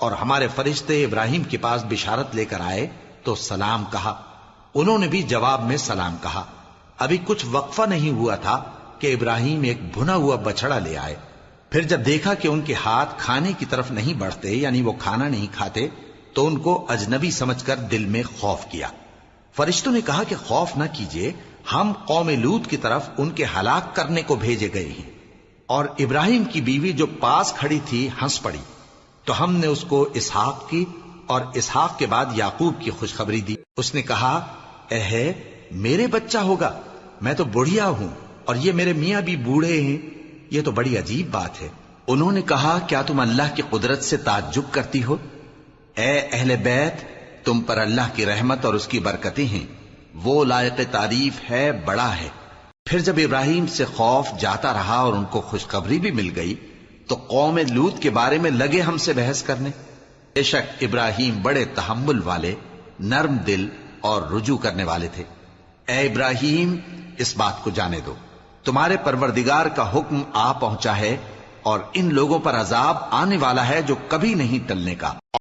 اور ہمارے فرشتے ابراہیم کے پاس بشارت لے کر آئے تو سلام کہا۔ انہوں نے بھی جواب میں سلام کہا۔ ابھی کچھ وقفہ نہیں ہوا تھا کہ ابراہیم ایک بھنا ہوا بچڑا لے آئے۔ پھر جب دیکھا کہ ان کے ہاتھ کھانے کی طرف نہیں بڑھتے، یعنی وہ کھانا نہیں کھاتے، تو ان کو اجنبی سمجھ کر دل میں خوف کیا۔ فرشتوں نے کہا کہ خوف نہ کیجیے، ہم قوم لوط کی طرف ان کے ہلاک کرنے کو بھیجے گئے ہیں۔ اور ابراہیم کی بیوی جو پاس کھڑی تھی ہنس پڑی، تو ہم نے اس کو اسحاق کی اور اسحاق کے بعد یعقوب کی خوشخبری دی۔ اس نے کہا، اے میرے بچہ ہوگا، میں تو بڑھیا ہوں اور یہ میرے میاں بھی بوڑھے ہیں، یہ تو بڑی عجیب بات ہے۔ انہوں نے کہا، کیا تم اللہ کی قدرت سے تعجب کرتی ہو؟ اے اہل بیت، تم پر اللہ کی رحمت اور اس کی برکتیں ہیں، وہ لائق تعریف ہے، بڑا ہے۔ پھر جب ابراہیم سے خوف جاتا رہا اور ان کو خوشخبری بھی مل گئی تو قوم لوط کے بارے میں لگے ہم سے بحث کرنے۔ بے شک ابراہیم بڑے تحمل والے، نرم دل اور رجوع کرنے والے تھے۔ اے ابراہیم، اس بات کو جانے دو، تمہارے پروردگار کا حکم آ پہنچا ہے اور ان لوگوں پر عذاب آنے والا ہے جو کبھی نہیں ٹلنے کا۔